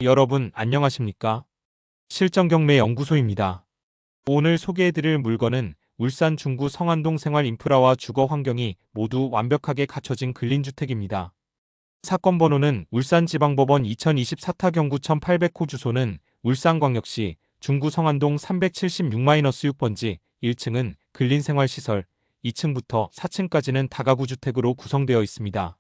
여러분 안녕하십니까? 실전경매연구소입니다. 오늘 소개해드릴 물건은 울산 중구 성안동 생활인프라와 주거 환경이 모두 완벽하게 갖춰진 근린주택입니다. 사건 번호는 울산지방법원 2024타 경구 1800호 주소는 울산광역시 중구 성안동 376-6번지 1층은 근린생활시설, 2층부터 4층까지는 다가구 주택으로 구성되어 있습니다.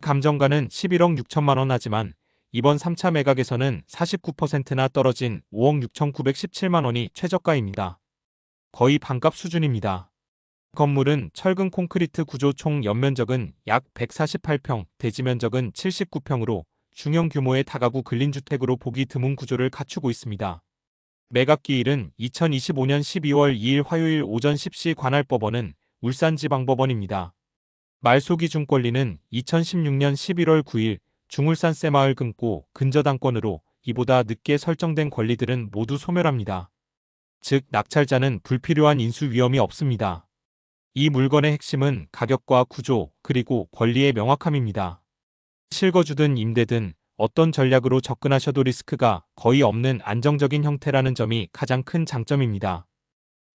감정가는 11억 6천만 원 하지만 이번 3차 매각에서는 49%나 떨어진 5억 6,917만 원이 최저가입니다. 거의 반값 수준입니다. 건물은 철근 콘크리트 구조 총 연면적은 약 148평, 대지 면적은 79평으로 중형 규모의 다가구 근린주택으로 보기 드문 구조를 갖추고 있습니다. 매각 기일은 2025년 12월 2일 화요일 오전 10시 관할법원은 울산지방법원입니다. 말소기준 권리는 2016년 11월 9일 중울산 새마을 금고 근저당권으로 이보다 늦게 설정된 권리들은 모두 소멸합니다. 즉 낙찰자는 불필요한 인수 위험이 없습니다. 이 물건의 핵심은 가격과 구조 그리고 권리의 명확함입니다. 실거주든 임대든 어떤 전략으로 접근하셔도 리스크가 거의 없는 안정적인 형태라는 점이 가장 큰 장점입니다.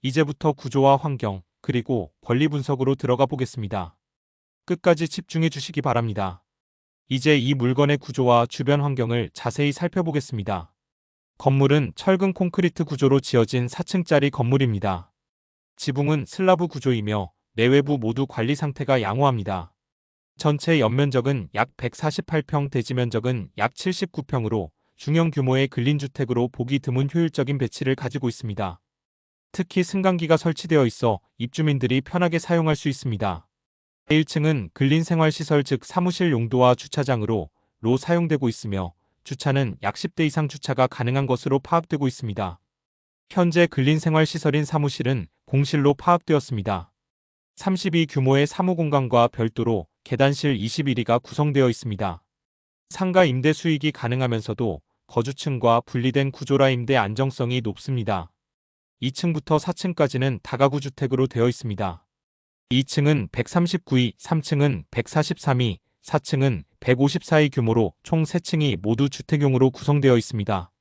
이제부터 구조와 환경 그리고 권리 분석으로 들어가 보겠습니다. 끝까지 집중해 주시기 바랍니다. 이제 이 물건의 구조와 주변 환경을 자세히 살펴보겠습니다. 건물은 철근 콘크리트 구조로 지어진 4층짜리 건물입니다. 지붕은 슬라브 구조이며 내외부 모두 관리 상태가 양호합니다. 전체 연면적은 약 148평, 대지 면적은 약 79평으로 중형 규모의 근린주택으로 보기 드문 효율적인 배치를 가지고 있습니다. 특히 승강기가 설치되어 있어 입주민들이 편하게 사용할 수 있습니다. 1층은 근린생활시설 즉 사무실 용도와 주차장으로 사용되고 있으며 주차는 약 10대 이상 주차가 가능한 것으로 파악되고 있습니다. 현재 근린생활시설인 사무실은 공실로 파악되었습니다. 32 규모의 사무공간과 별도로 계단실 21기가 구성되어 있습니다. 상가 임대 수익이 가능하면서도 거주층과 분리된 구조라 임대 안정성이 높습니다. 2층부터 4층까지는 다가구 주택으로 되어 있습니다. 2층은 139위, 3층은 143위, 4층은 154위 규모로 총 3층이 모두 주택용으로 구성되어 있습니다.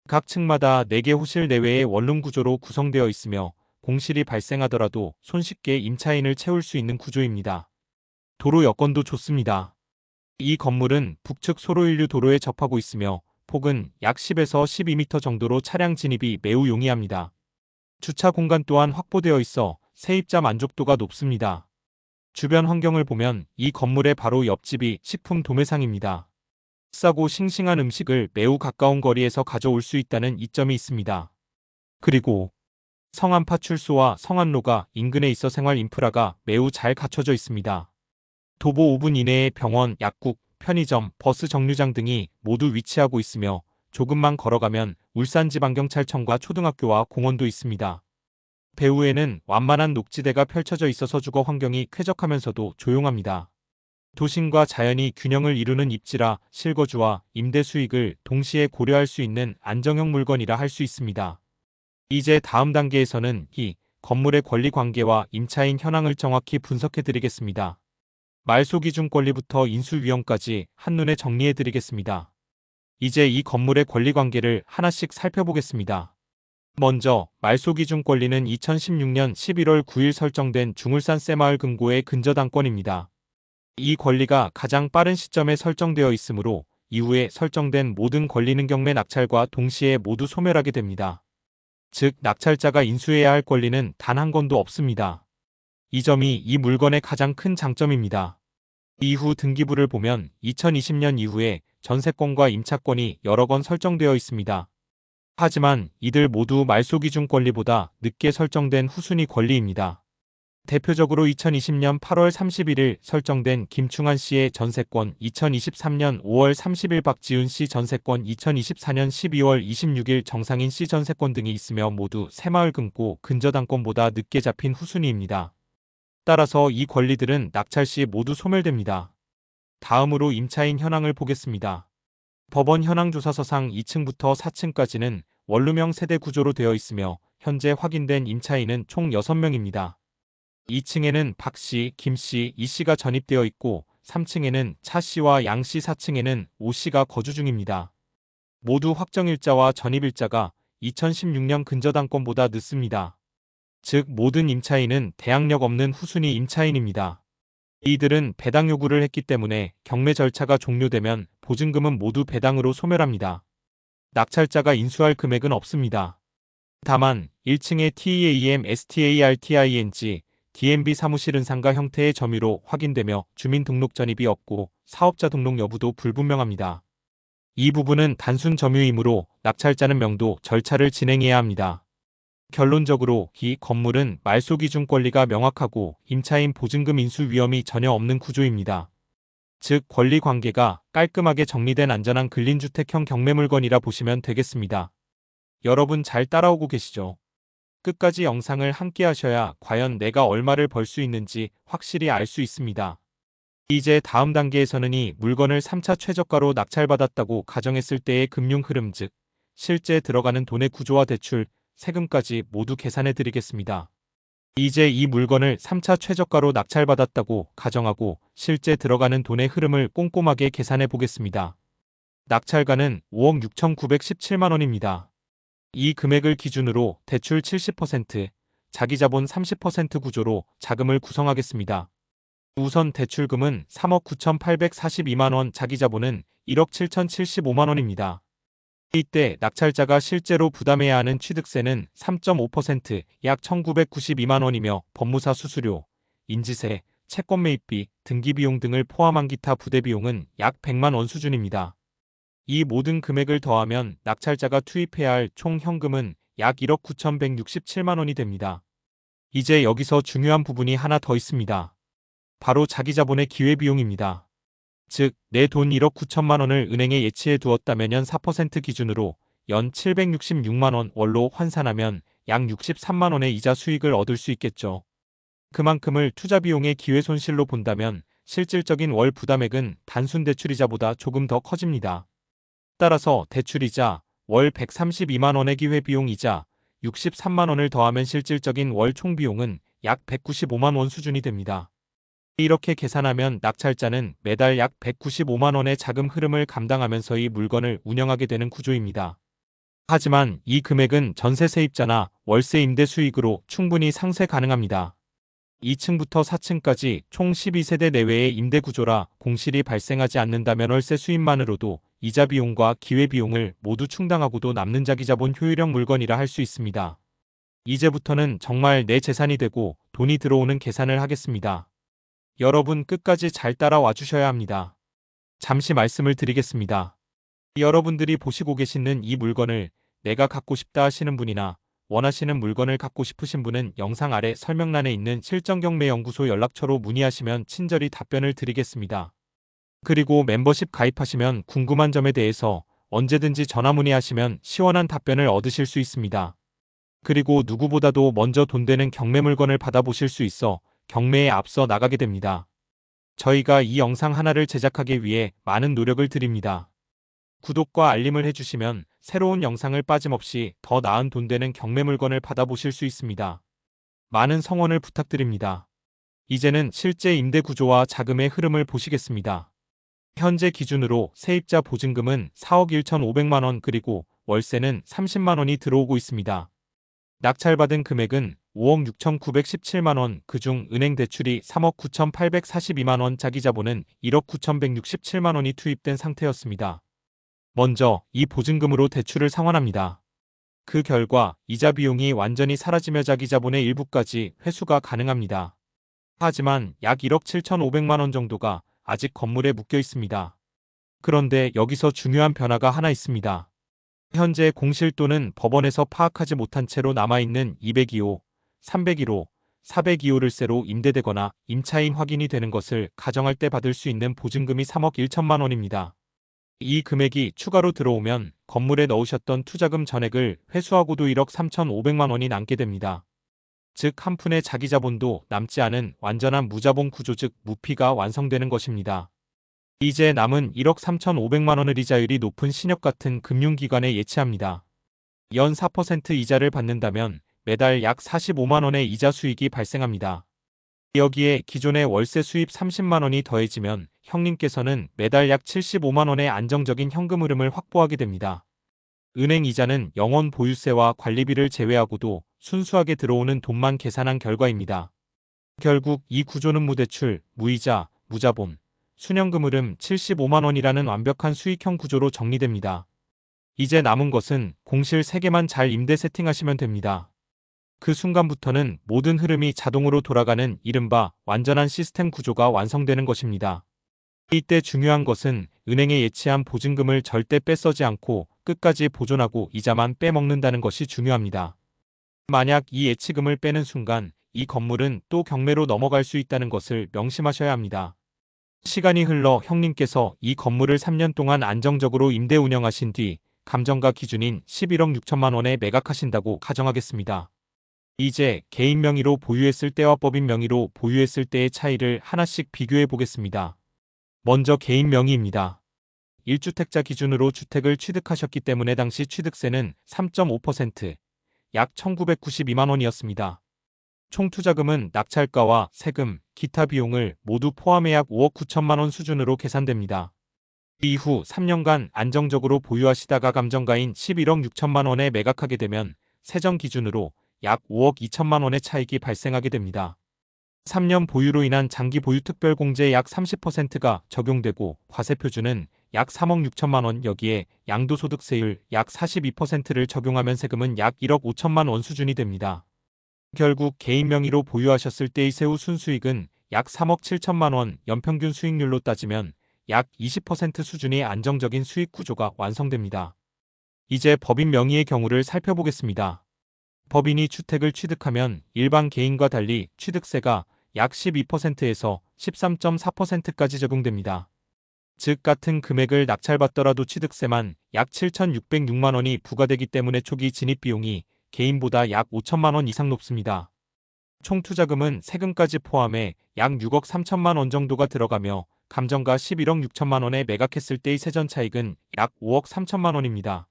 각 층마다 4개 호실 내외의 원룸 구조로 구성되어 있으며 공실이 발생하더라도 손쉽게 임차인을 채울 수 있는 구조입니다. 도로 여건도 좋습니다. 이 건물은 북측 소로인류 도로에 접하고 있으며 폭은 약 10에서 12m 정도로 차량 진입이 매우 용이합니다. 주차 공간 또한 확보되어 있어 세입자 만족도가 높습니다. 주변 환경을 보면 이 건물의 바로 옆집이 식품 도매상입니다. 싸고 싱싱한 음식을 매우 가까운 거리에서 가져올 수 있다는 이점이 있습니다. 그리고 성안파 출소와 성안로가 인근에 있어 생활 인프라가 매우 잘 갖춰져 있습니다. 도보 5분 이내에 병원, 약국, 편의점, 버스 정류장 등이 모두 위치하고 있으며 조금만 걸어가면 울산지방경찰청과 초등학교와 공원도 있습니다. 배후에는 완만한 녹지대가 펼쳐져 있어서 주거 환경이 쾌적하면서도 조용합니다. 도심과 자연이 균형을 이루는 입지라 실거주와 임대 수익을 동시에 고려할 수 있는 안정형 물건이라 할 수 있습니다. 이제 다음 단계에서는 이 건물의 권리 관계와 임차인 현황을 정확히 분석해 드리겠습니다. 말소 기준 권리부터 인수 위험까지 한눈에 정리해 드리겠습니다. 이제 이 건물의 권리 관계를 하나씩 살펴보겠습니다. 먼저 말소 기준 권리는 2016년 11월 9일 설정된 중울산 새마을 금고의 근저당권입니다. 이 권리가 가장 빠른 시점에 설정되어 있으므로 이후에 설정된 모든 권리는 경매 낙찰과 동시에 모두 소멸하게 됩니다. 즉 낙찰자가 인수해야 할 권리는 단 한 건도 없습니다. 이 점이 이 물건의 가장 큰 장점입니다. 이후 등기부를 보면 2020년 이후에 전세권과 임차권이 여러 건 설정되어 있습니다. 하지만 이들 모두 말소 기준 권리보다 늦게 설정된 후순위 권리입니다. 대표적으로 2020년 8월 31일 설정된 김충한 씨의 전세권, 2023년 5월 30일 박지훈 씨 전세권, 2024년 12월 26일 정상인 씨 전세권 등이 있으며 모두 새마을 금고 근저당권보다 늦게 잡힌 후순위입니다. 따라서 이 권리들은 낙찰 시 모두 소멸됩니다. 다음으로 임차인 현황을 보겠습니다. 법원 현황조사서상 2층부터 4층까지는 원룸형 세대 구조로 되어 있으며 현재 확인된 임차인은 총 6명입니다. 2층에는 박씨, 김씨, 이씨가 전입되어 있고 3층에는 차씨와 양씨, 4층에는 오씨가 거주 중입니다. 모두 확정일자와 전입일자가 2016년 근저당권보다 늦습니다. 즉 모든 임차인은 대항력 없는 후순위 임차인입니다. 이들은 배당 요구를 했기 때문에 경매 절차가 종료되면 보증금은 모두 배당으로 소멸합니다. 낙찰자가 인수할 금액은 없습니다. 다만 1층의 TEAM STARTING DMB 사무실 은상가 형태의 점유로 확인되며 주민등록 전입이 없고 사업자 등록 여부도 불분명합니다. 이 부분은 단순 점유이므로 낙찰자는 명도 절차를 진행해야 합니다. 결론적으로 이 건물은 말소기준 권리가 명확하고 임차인 보증금 인수 위험이 전혀 없는 구조입니다. 즉 권리관계가 깔끔하게 정리된 안전한 근린주택형 경매물건이라 보시면 되겠습니다. 여러분 잘 따라오고 계시죠? 끝까지 영상을 함께 하셔야 과연 내가 얼마를 벌 수 있는지 확실히 알 수 있습니다. 이제 다음 단계에서는 이 물건을 3차 최저가로 낙찰받았다고 가정했을 때의 금융 흐름 즉 실제 들어가는 돈의 구조와 대출, 세금까지 모두 계산해 드리겠습니다. 이제 이 물건을 3차 최저가로 낙찰받았다고 가정하고 실제 들어가는 돈의 흐름을 꼼꼼하게 계산해 보겠습니다. 낙찰가는 5억 6,917만 원입니다. 이 금액을 기준으로 대출 70%, 자기자본 30% 구조로 자금을 구성하겠습니다. 우선 대출금은 3억 9,842만 원, 자기자본은 1억 7,075만 원입니다. 이때 낙찰자가 실제로 부담해야 하는 취득세는 3.5%, 약 1,992만 원이며 법무사 수수료, 인지세, 채권 매입비, 등기비용 등을 포함한 기타 부대비용은 약 100만 원 수준입니다. 이 모든 금액을 더하면 낙찰자가 투입해야 할 총 현금은 약 1억 9,167만 원이 됩니다. 이제 여기서 중요한 부분이 하나 더 있습니다. 바로 자기자본의 기회비용입니다. 즉, 내 돈 1억 9천만 원을 은행에 예치해 두었다면 연 4% 기준으로 연 766만 원 월로 환산하면 약 63만 원의 이자 수익을 얻을 수 있겠죠. 그만큼을 투자비용의 기회손실로 본다면 실질적인 월 부담액은 단순 대출이자보다 조금 더 커집니다. 따라서 대출이자 월 132만 원의 기회비용이자 63만 원을 더하면 실질적인 월 총비용은 약 195만 원 수준이 됩니다. 이렇게 계산하면 낙찰자는 매달 약 195만 원의 자금 흐름을 감당하면서 이 물건을 운영하게 되는 구조입니다. 하지만 이 금액은 전세 세입자나 월세 임대 수익으로 충분히 상쇄 가능합니다. 2층부터 4층까지 총 12세대 내외의 임대 구조라 공실이 발생하지 않는다면 월세 수입만으로도 이자 비용과 기회 비용을 모두 충당하고도 남는 자기자본 효율형 물건이라 할 수 있습니다. 이제부터는 정말 내 재산이 되고 돈이 들어오는 계산을 하겠습니다. 여러분 끝까지 잘 따라와 주셔야 합니다. 잠시 말씀을 드리겠습니다. 여러분들이 보시고 계시는 이 물건을 내가 갖고 싶다 하시는 분이나 원하시는 물건을 갖고 싶으신 분은 영상 아래 설명란에 있는 실전경매연구소 연락처로 문의하시면 친절히 답변을 드리겠습니다. 그리고 멤버십 가입하시면 궁금한 점에 대해서 언제든지 전화 문의하시면 시원한 답변을 얻으실 수 있습니다. 그리고 누구보다도 먼저 돈 되는 경매 물건을 받아보실 수 있어 경매에 앞서 나가게 됩니다. 저희가 이 영상 하나를 제작하기 위해 많은 노력을 드립니다. 구독과 알림을 해주시면 새로운 영상을 빠짐없이 더 나은 돈 되는 경매 물건을 받아보실 수 있습니다. 많은 성원을 부탁드립니다. 이제는 실제 임대 구조와 자금의 흐름을 보시겠습니다. 현재 기준으로 세입자 보증금은 4억 1,500만 원 그리고 월세는 30만 원이 들어오고 있습니다. 낙찰받은 금액은 5억 6,917만 원, 그중 은행 대출이 3억 9,842만 원, 자기자본은 1억 9,167만 원이 투입된 상태였습니다. 먼저 이 보증금으로 대출을 상환합니다. 그 결과 이자 비용이 완전히 사라지며 자기자본의 일부까지 회수가 가능합니다. 하지만 약 1억 7,500만 원 정도가 아직 건물에 묶여 있습니다. 그런데 여기서 중요한 변화가 하나 있습니다. 현재 공실 또는 법원에서 파악하지 못한 채로 남아있는 202호, 301호, 402호를세로 임대되거나 임차인 확인이 되는 것을 가정할 때 받을 수 있는 보증금이 3억 1천만 원입니다. 이 금액이 추가로 들어오면 건물에 넣으셨던 투자금 전액을 회수하고도 1억 3,500만 원이 남게 됩니다. 즉 한 푼의 자기자본도 남지 않은 완전한 무자본 구조 즉 무피가 완성되는 것입니다. 이제 남은 1억 3,500만 원을 이자율이 높은 신협 같은 금융기관에 예치합니다. 연 4% 이자를 받는다면 매달 약 45만 원의 이자 수익이 발생합니다. 여기에 기존의 월세 수입 30만 원이 더해지면 형님께서는 매달 약 75만 원의 안정적인 현금 흐름을 확보하게 됩니다. 은행 이자는 영원 보유세와 관리비를 제외하고도 순수하게 들어오는 돈만 계산한 결과입니다. 결국 이 구조는 무대출, 무이자, 무자본, 수년금 흐름 75만 원이라는 완벽한 수익형 구조로 정리됩니다. 이제 남은 것은 공실 3개만 잘 임대 세팅하시면 됩니다. 그 순간부터는 모든 흐름이 자동으로 돌아가는 이른바 완전한 시스템 구조가 완성되는 것입니다. 이때 중요한 것은 은행에 예치한 보증금을 절대 빼쓰지 않고 끝까지 보존하고 이자만 빼먹는다는 것이 중요합니다. 만약 이 예치금을 빼는 순간 이 건물은 또 경매로 넘어갈 수 있다는 것을 명심하셔야 합니다. 시간이 흘러 형님께서 이 건물을 3년 동안 안정적으로 임대 운영하신 뒤 감정가 기준인 11억 6천만 원에 매각하신다고 가정하겠습니다. 이제 개인 명의로 보유했을 때와 법인 명의로 보유했을 때의 차이를 하나씩 비교해 보겠습니다. 먼저 개인 명의입니다. 1주택자 기준으로 주택을 취득하셨기 때문에 당시 취득세는 3.5%, 약 1,992만 원이었습니다. 총 투자금은 낙찰가와 세금, 기타 비용을 모두 포함해 약 5억 9천만 원 수준으로 계산됩니다. 이후 3년간 안정적으로 보유하시다가 감정가인 11억 6천만 원에 매각하게 되면 세전 기준으로 약 5억 2천만 원의 차익이 발생하게 됩니다. 3년 보유로 인한 장기 보유 특별공제 약 30%가 적용되고 과세표준은 약 3억 6천만 원, 여기에 양도소득세율 약 42%를 적용하면 세금은 약 1억 5천만 원 수준이 됩니다. 결국 개인 명의로 보유하셨을 때의 세후 순수익은 약 3억 7천만 원, 연평균 수익률로 따지면 약 20% 수준의 안정적인 수익 구조가 완성됩니다. 이제 법인 명의의 경우를 살펴보겠습니다. 법인이 주택을 취득하면 일반 개인과 달리 취득세가 약 12%에서 13.4%까지 적용됩니다. 즉 같은 금액을 낙찰받더라도 취득세만 약 7,606만 원이 부과되기 때문에 초기 진입 비용이 개인보다 약 5천만 원 이상 높습니다. 총 투자금은 세금까지 포함해 약 6억 3천만 원 정도가 들어가며 감정가 11억 6천만 원에 매각했을 때의 세전 차익은 약 5억 3천만 원입니다.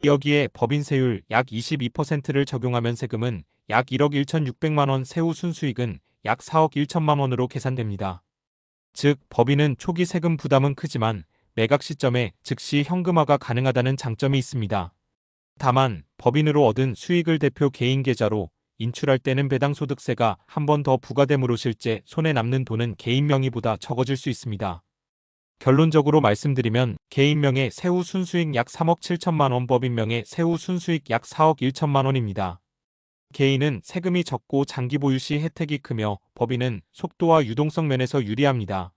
여기에 법인세율 약 22%를 적용하면 세금은 약 1억 1,600만 원, 세후 순수익은 약 4억 1천만 원으로 계산됩니다. 즉 법인은 초기 세금 부담은 크지만 매각 시점에 즉시 현금화가 가능하다는 장점이 있습니다. 다만 법인으로 얻은 수익을 대표 개인 계좌로 인출할 때는 배당소득세가 한 번 더 부과됨으로 실제 손에 남는 돈은 개인 명의보다 적어질 수 있습니다. 결론적으로 말씀드리면 개인 명의 세후 순수익 약 3억 7천만 원, 법인 명의 세후 순수익 약 4억 1천만 원입니다. 개인은 세금이 적고 장기 보유 시 혜택이 크며 법인은 속도와 유동성 면에서 유리합니다.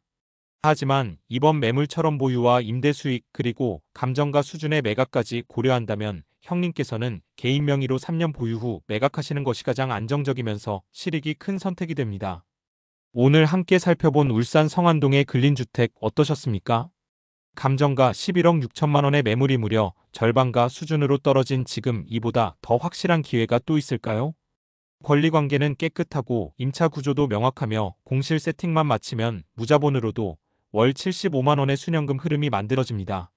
하지만 이번 매물처럼 보유와 임대 수익 그리고 감정가 수준의 매각까지 고려한다면 형님께서는 개인 명의로 3년 보유 후 매각하시는 것이 가장 안정적이면서 실익이 큰 선택이 됩니다. 오늘 함께 살펴본 울산 성안동의 근린주택 어떠셨습니까? 감정가 11억 6천만 원의 매물이 무려 절반가 수준으로 떨어진 지금 이보다 더 확실한 기회가 또 있을까요? 권리관계는 깨끗하고 임차 구조도 명확하며 공실 세팅만 마치면 무자본으로도 월 75만 원의 수년금 흐름이 만들어집니다.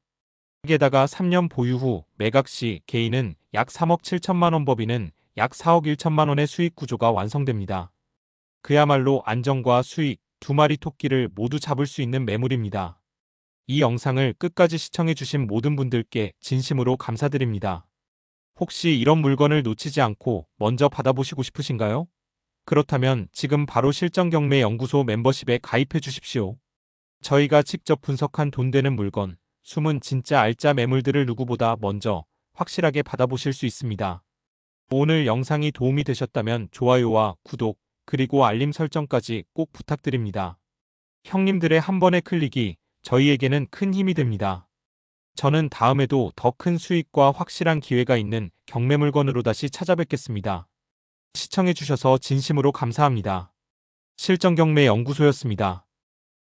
게다가 3년 보유 후 매각 시 개인은 약 3억 7천만 원, 법인은 약 4억 1천만 원의 수익 구조가 완성됩니다. 그야말로 안정과 수익, 두 마리 토끼를 모두 잡을 수 있는 매물입니다. 이 영상을 끝까지 시청해주신 모든 분들께 진심으로 감사드립니다. 혹시 이런 물건을 놓치지 않고 먼저 받아보시고 싶으신가요? 그렇다면 지금 바로 실전경매연구소 멤버십에 가입해 주십시오. 저희가 직접 분석한 돈 되는 물건, 숨은 진짜 알짜 매물들을 누구보다 먼저 확실하게 받아보실 수 있습니다. 오늘 영상이 도움이 되셨다면 좋아요와 구독, 그리고 알림 설정까지 꼭 부탁드립니다. 형님들의 한 번의 클릭이 저희에게는 큰 힘이 됩니다. 저는 다음에도 더 큰 수익과 확실한 기회가 있는 경매 물건으로 다시 찾아뵙겠습니다. 시청해주셔서 진심으로 감사합니다. 실전경매연구소였습니다.